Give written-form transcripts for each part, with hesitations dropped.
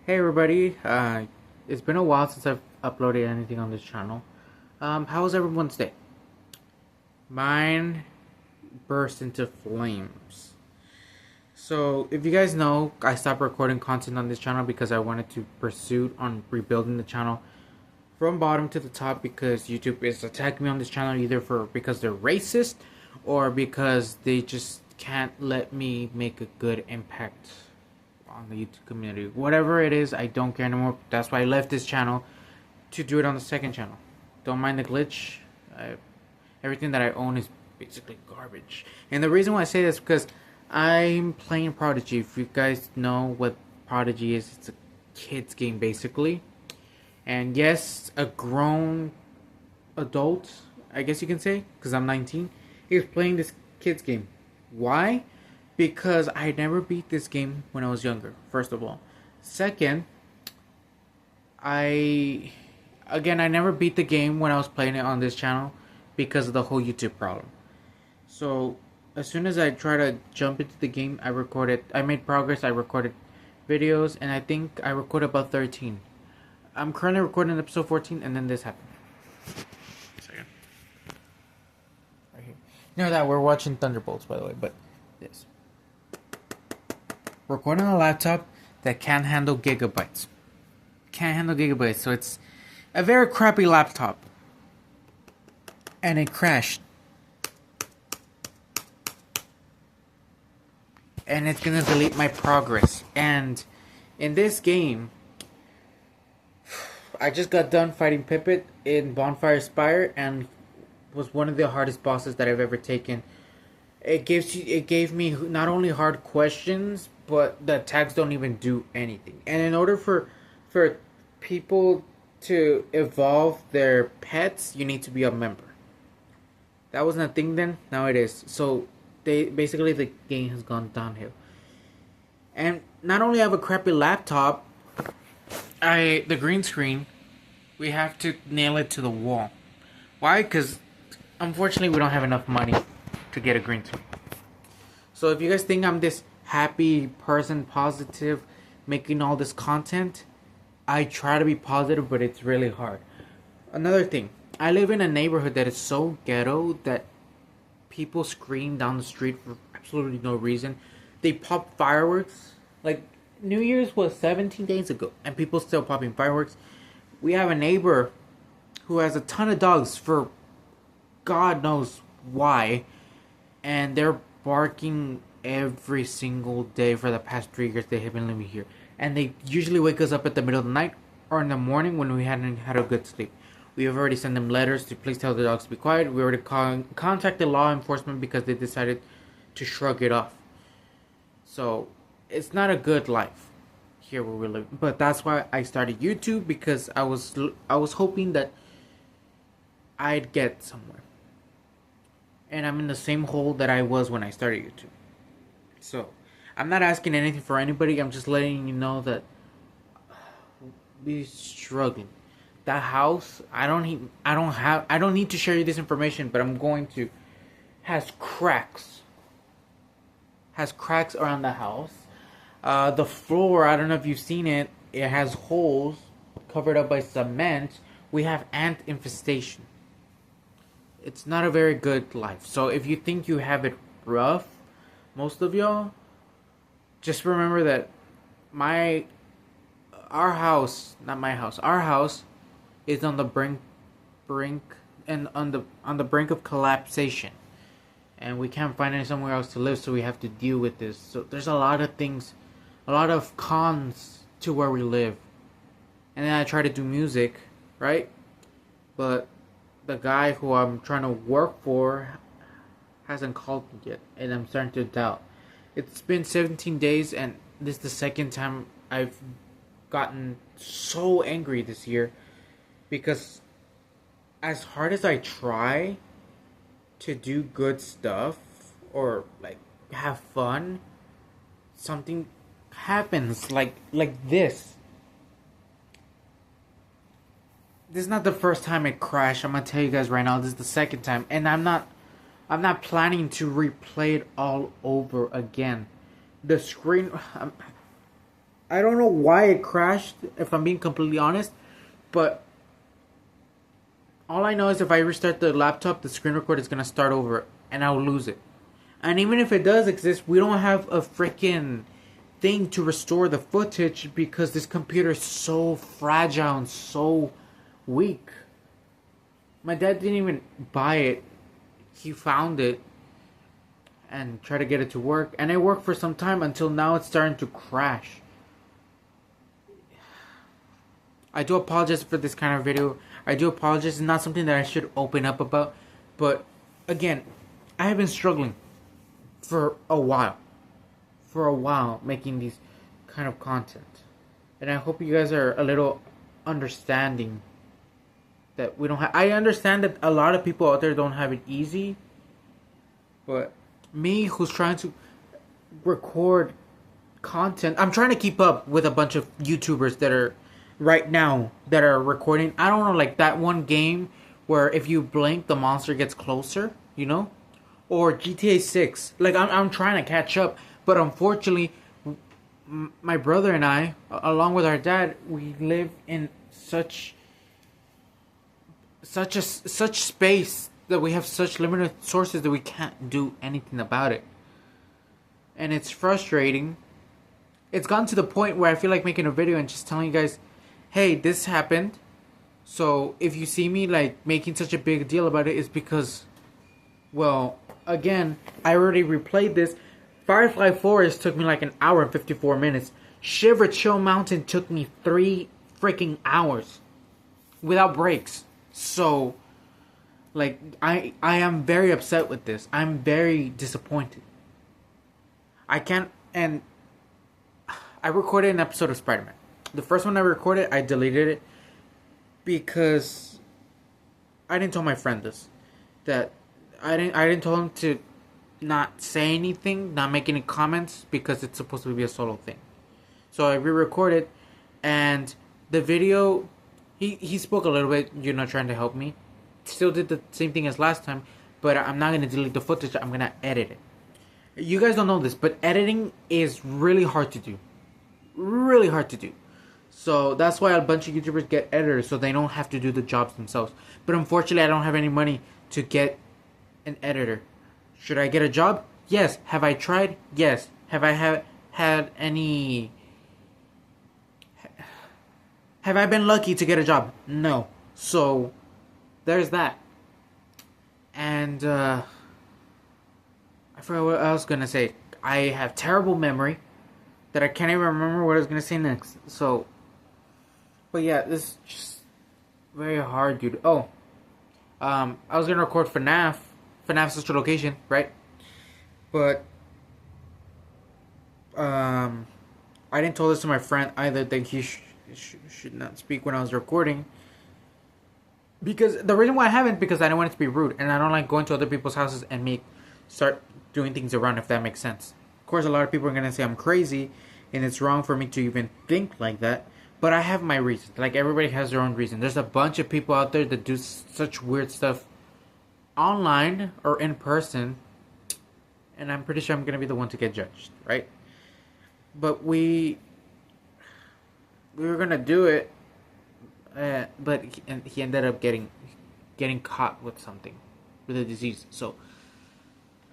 Hey everybody, it's been a while since I've uploaded anything on this channel. How was everyone's day? Mine burst into flames. So, if you guys know, I stopped recording content on this channel because I wanted to pursue on rebuilding the channel from bottom to the top because YouTube is attacking me on this channel either because they're racist or because they just can't let me make a good impact on the YouTube community. Whatever it is, I don't care anymore. That's why I left this channel to do it on the second channel. Don't mind the glitch. Everything that I own is basically garbage. And the reason why I say this is because I'm playing Prodigy. If you guys know what Prodigy is, it's a kids game basically. And yes, a grown adult, I guess you can say, because I'm 19, is playing this kids game. Why? Because I never beat this game when I was younger, first of all. Second, I never beat the game when I was playing it on this channel because of the whole YouTube problem. So, as soon as I try to jump into the game, I made progress, I recorded videos, and I think I recorded about 13. I'm currently recording episode 14, and then this happened. Second. Right here. You know that we're watching Thunderbolts, by the way, but this. Recording on a laptop that can't handle gigabytes. So it's a very crappy laptop. And it crashed. And it's gonna delete my progress. And in this game, I just got done fighting Pippet in Bonfire Spire and was one of the hardest bosses that I've ever taken. It gave me not only hard questions, but the attacks don't even do anything. And in order for people to evolve their pets, you need to be a member. That wasn't a thing then, now it is. So the game has gone downhill. And not only have a crappy laptop, the green screen, we have to nail it to the wall. Why? Because unfortunately we don't have enough money to get a green screen. So if you guys think I'm this happy person, positive, making all this content, I try to be positive, but it's really hard. Another thing, I live in a neighborhood that is so ghetto that people scream down the street for absolutely no reason. They pop fireworks. Like, New Year's was 17 days ago, and people still popping fireworks. We have a neighbor who has a ton of dogs for God knows why, and they're barking every single day for the past 3 years they have been living here. And they usually wake us up at the middle of the night or in the morning when we hadn't had a good sleep. We have already sent them letters to please tell the dogs to be quiet. We already contacted law enforcement because they decided to shrug it off. So, it's not a good life here where we live. But that's why I started YouTube, because I was hoping that I'd get somewhere. And I'm in the same hole that I was when I started YouTube. So, I'm not asking anything for anybody. I'm just letting you know that we're struggling. That house, I don't need to share you this information, but I'm going to, has cracks. Has cracks around the house. The floor, I don't know if you've seen it. It has holes covered up by cement. We have ant infestation. It's not a very good life. So if you think you have it rough, most of y'all, just remember that our house is on the brink and on the brink of collapsation. And we can't find somewhere else to live, so we have to deal with this. So there's a lot of things, a lot of cons to where we live. And then I try to do music, right? But the guy who I'm trying to work for hasn't called me yet, and I'm starting to doubt. It's been 17 days, and this is the second time I've gotten so angry this year, because as hard as I try to do good stuff or like have fun, something happens like this. This is not the first time it crashed. I'm gonna tell you guys right now, this is the second time, and I'm not planning to replay it all over again. The screen, I don't know why it crashed, if I'm being completely honest, but all I know is if I restart the laptop, the screen record is gonna start over and I'll lose it. And even if it does exist, we don't have a freaking thing to restore the footage because this computer is so fragile and so weak. My dad didn't even buy it. He found it and tried to get it to work. And it worked for some time until now it's starting to crash. I do apologize for this kind of video. I do apologize. It's not something that I should open up about. But again, I have been struggling for a while. Making these kind of content. And I hope you guys are a little understanding that we don't have. I understand that a lot of people out there don't have it easy. But me, who's trying to record content, I'm trying to keep up with a bunch of YouTubers that are right now that are recording. I don't know, like that one game where if you blink the monster gets closer, you know, or GTA 6. Like I'm trying to catch up, but unfortunately my brother and I, along with our dad, we live in such space that we have such limited sources that we can't do anything about it. And it's frustrating. It's gotten to the point where I feel like making a video and just telling you guys, hey, this happened. So if you see me like making such a big deal about it, it's because, well, again, I already replayed this. Firefly Forest took me like an hour and 54 minutes. Shiver Chill Mountain took me 3 freaking hours without breaks. So, like, I am very upset with this. I'm very disappointed. I can't, and I recorded an episode of Spider-Man. The first one I recorded, I deleted it because I didn't tell my friend this. That I didn't tell him to not say anything, not make any comments, because it's supposed to be a solo thing. So I re-recorded, and the video, he spoke a little bit, you know, trying to help me. Still did the same thing as last time, but I'm not going to delete the footage, I'm going to edit it. You guys don't know this, but editing is really hard to do. Really hard to do. So that's why a bunch of YouTubers get editors, so they don't have to do the jobs themselves. But unfortunately, I don't have any money to get an editor. Should I get a job? Yes. Have I tried? Yes. Have I had any... Have I been lucky to get a job? No. So, there's that. And, I forgot what I was gonna say. I have terrible memory that I can't even remember what I was gonna say next. So, but yeah, this is just very hard, dude. Oh, I was gonna record FNAF Sister Location, right? But, I didn't tell this to my friend either, that he should not speak when I was recording. Because the reason why I haven't, because I don't want it to be rude, and I don't like going to other people's houses and start doing things around, if that makes sense. Of course, a lot of people are gonna say I'm crazy, and it's wrong for me to even think like that. But I have my reasons. Like, everybody has their own reason. There's a bunch of people out there that do such weird stuff online or in person, and I'm pretty sure I'm gonna be the one to get judged, right? But we were gonna do it, but he ended up getting caught with something, with a disease. So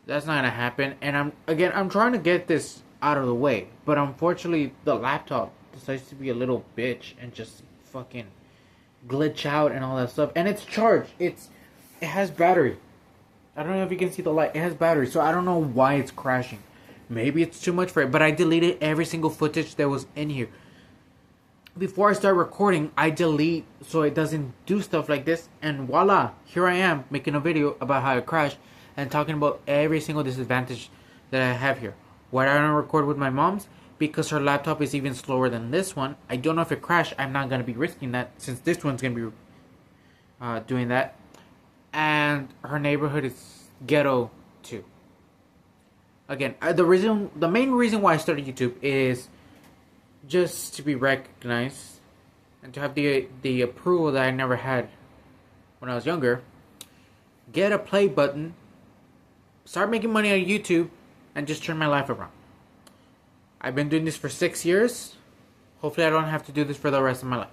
that's not gonna happen. And I'm trying to get this out of the way, but unfortunately the laptop decides to be a little bitch and just fucking glitch out and all that stuff. And it's charged. It has battery. I don't know if you can see the light. It has battery, so I don't know why it's crashing. Maybe it's too much for it, but I deleted every single footage that was in here. Before I start recording, I delete so it doesn't do stuff like this, and voila, here I am making a video about how it crashed and talking about every single disadvantage that I have here. Why I don't record with my mom's? Because her laptop is even slower than this one. I don't know if it crashed. I'm not going to be risking that, since this one's going to be doing that. And her neighborhood is ghetto too. Again, the main reason why I started YouTube is just to be recognized and to have the approval that I never had when I was younger. Get a play button, start making money on YouTube, and just turn my life around. I've been doing this for 6 years. Hopefully I don't have to do this for the rest of my life.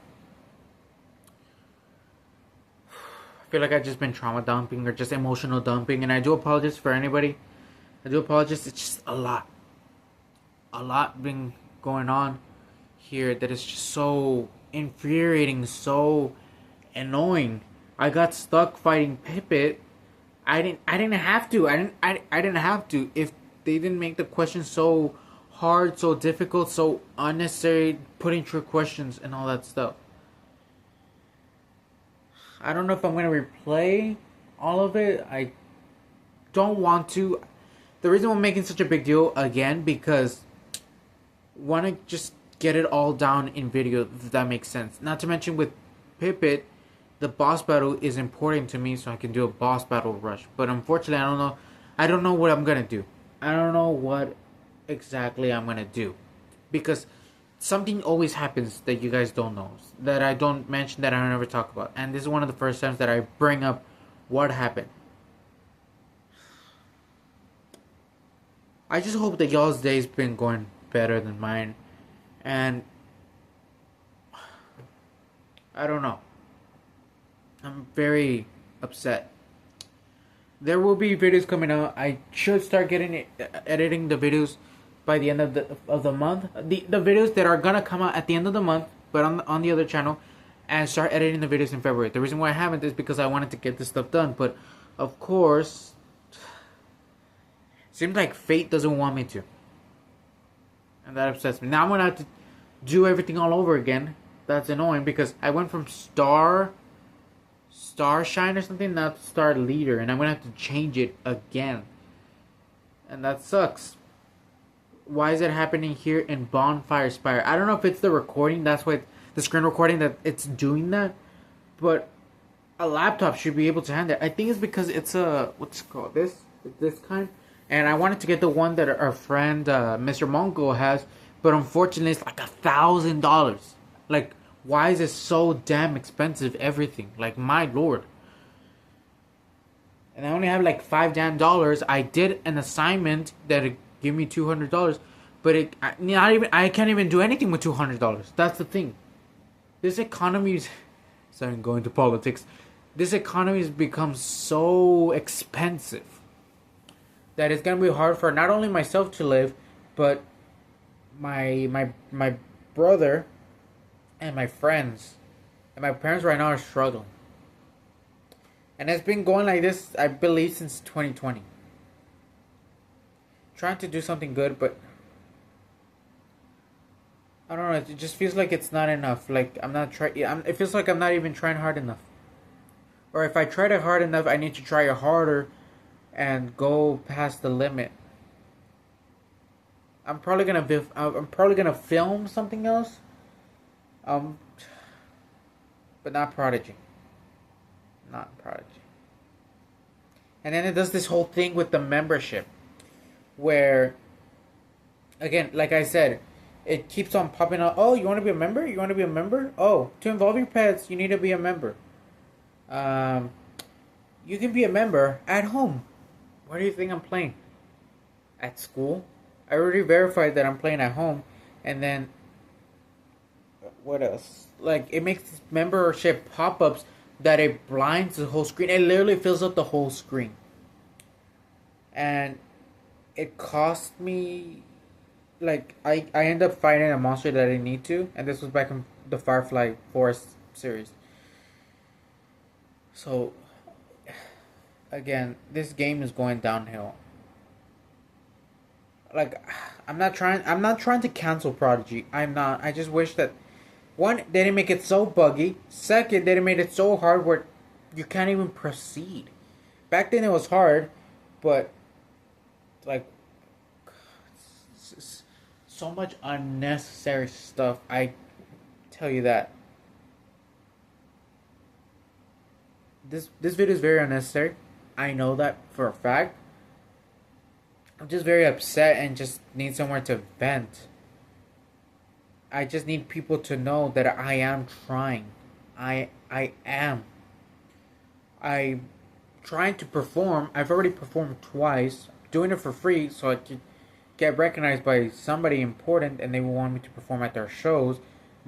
I feel like I've just been trauma dumping or just emotional dumping, and I do apologize for anybody. I do apologize. It's just a lot. A lot been going on here that is just so infuriating, so annoying. I got stuck fighting Pippet. I didn't have to. I didn't have to. If they didn't make the question so hard, so difficult, so unnecessary, putting trick questions and all that stuff. I don't know if I'm gonna replay all of it. I don't want to. The reason I'm making such a big deal again because want to just get it all down in video, if that makes sense. Not to mention with Pippet, the boss battle is important to me, so I can do a boss battle rush. But unfortunately, I don't know. I don't know what I'm gonna do. I don't know what exactly I'm gonna do because something always happens that you guys don't know, that I don't mention, that I never talk about, and this is one of the first times that I bring up what happened. I just hope that y'all's day's been going better than mine, and I don't know. I'm very upset. There will be videos coming out. I should start getting it, editing the videos by the end of the month. The videos that are gonna come out at the end of the month, but on the other channel, and start editing the videos in February. The reason why I haven't is because I wanted to get this stuff done. But of course, seems like fate doesn't want me to, and that upsets me. Now I'm gonna have to do everything all over again. That's annoying because I went from Starshine or something, now to Star Leader, and I'm gonna have to change it again, and that sucks. Why is it happening here in Bonfire Spire? I don't know if it's the recording, that's why the screen recording that it's doing that, but a laptop should be able to handle it. I think it's because it's a, what's it called, this kind, and I wanted to get the one that our friend Mr. Mongo has, but unfortunately it's like $1,000. Like, why is it so damn expensive, everything? Like, my lord. And I only have like $5 damn dollars. I did an assignment that it gave me $200, but I can't even do anything with $200. That's the thing. This economy is, sorry, I'm going to politics. This economy has become so expensive that it's gonna be hard for not only myself to live, but my brother and my friends and my parents right now are struggling. And it's been going like this, I believe, since 2020. Trying to do something good, but I don't know. It just feels like it's not enough. Like I'm not trying. It feels like I'm not even trying hard enough. Or if I tried it hard enough, I need to try it harder, and go past the limit. I'm probably gonna film something else. But not Prodigy. Not Prodigy. And then it does this whole thing with the membership, where, again, like I said, it keeps on popping up. Oh, you want to be a member? You want to be a member? Oh, to involve your pets, you need to be a member. You can be a member at home. Where do you think I'm playing? At school? I already verified that I'm playing at home, and then what else? Like, it makes membership pop-ups that it blinds the whole screen. It literally fills up the whole screen. And it cost me, like, I end up fighting a monster that I didn't need to, and this was back in the Firefly Forest series. So, again, this game is going downhill. Like, I'm not trying to cancel Prodigy. I'm not. I just wish that, one, they didn't make it so buggy. Second, they didn't make it so hard where you can't even proceed. Back then it was hard, but, like, so much unnecessary stuff. I tell you that. This video is very unnecessary. I know that for a fact. I'm just very upset and just need somewhere to vent. I just need people to know that I am trying. I am. I'm trying to perform. I've already performed twice. I'm doing it for free so I could get recognized by somebody important, and they will want me to perform at their shows.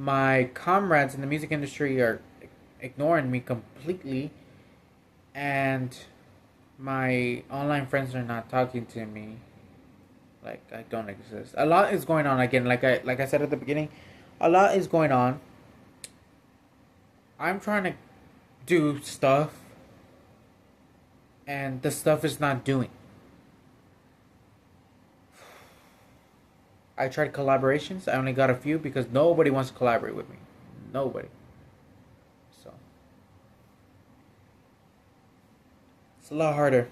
My comrades in the music industry are ignoring me completely, and my online friends are not talking to me. Like I don't exist. A lot is going on again. Like I said at the beginning, a lot is going on. I'm trying to do stuff, and the stuff is not doing. I tried collaborations. I only got a few because nobody wants to collaborate with me. Nobody. So it's a lot harder.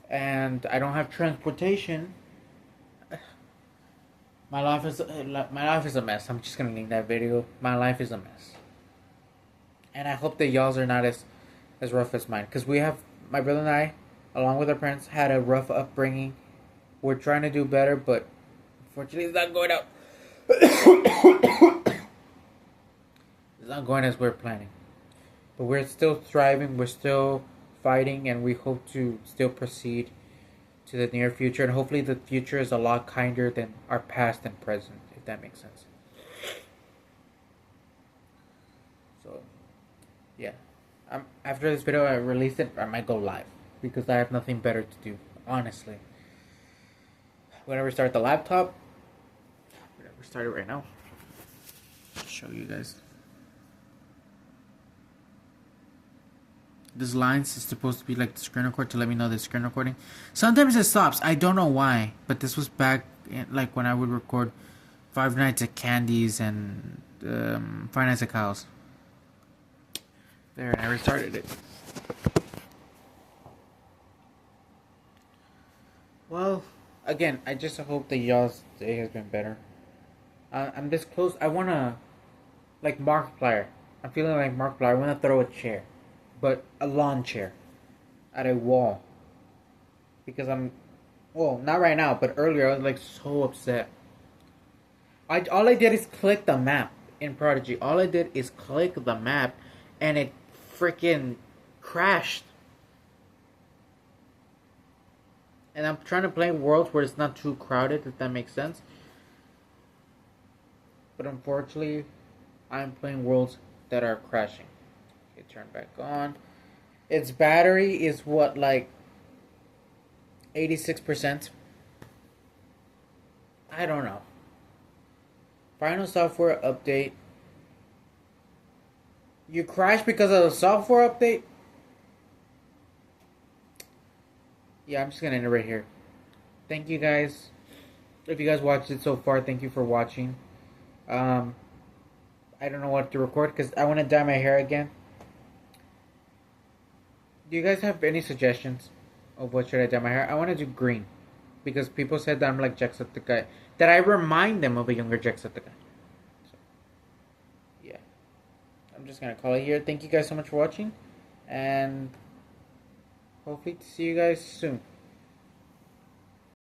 And I don't have transportation. My life is a mess. I'm just gonna name that video. My life is a mess. And I hope that y'all's are not as rough as mine. Because we have my brother and I, along with our parents, had a rough upbringing. We're trying to do better, but unfortunately, it's not going out. It's not going as we're planning. But we're still thriving. We're still fighting, and we hope to still proceed to the near future. And hopefully, the future is a lot kinder than our past and present, if that makes sense. So, yeah. After this video, I release it, I might go live because I have nothing better to do, honestly. When I restart the laptop, I'm gonna restart it right now. Show you guys. This lines is supposed to be like the screen record to let me know the screen recording. Sometimes it stops. I don't know why, but this was back in, like when I would record Five Nights at Candy's and Five Nights at Kyle's. There, and I restarted it. Well, again, I just hope that y'all's day has been better. I'm this close. I wanna, like Markiplier. I'm feeling like Markiplier. I wanna throw a chair, but a lawn chair, at a wall. Because well, not right now, but earlier I was like so upset. All I did is click the map in Prodigy. All I did is click the map, and it freaking crashed. And I'm trying to play worlds where it's not too crowded, if that makes sense. But unfortunately, I'm playing worlds that are crashing. Okay, turn back on. Its battery is what, like 86%? I don't know. Final software update. You crashed because of the software update? Yeah, I'm just gonna end it right here. Thank you guys. If you guys watched it so far, thank you for watching. I don't know what to record because I want to dye my hair again. Do you guys have any suggestions of what should I dye my hair? I want to do green because people said that I'm like Jacksepticeye. That I remind them of a younger Jacksepticeye. So, yeah. I'm just gonna call it here. Thank you guys so much for watching, and hopefully to see you guys soon.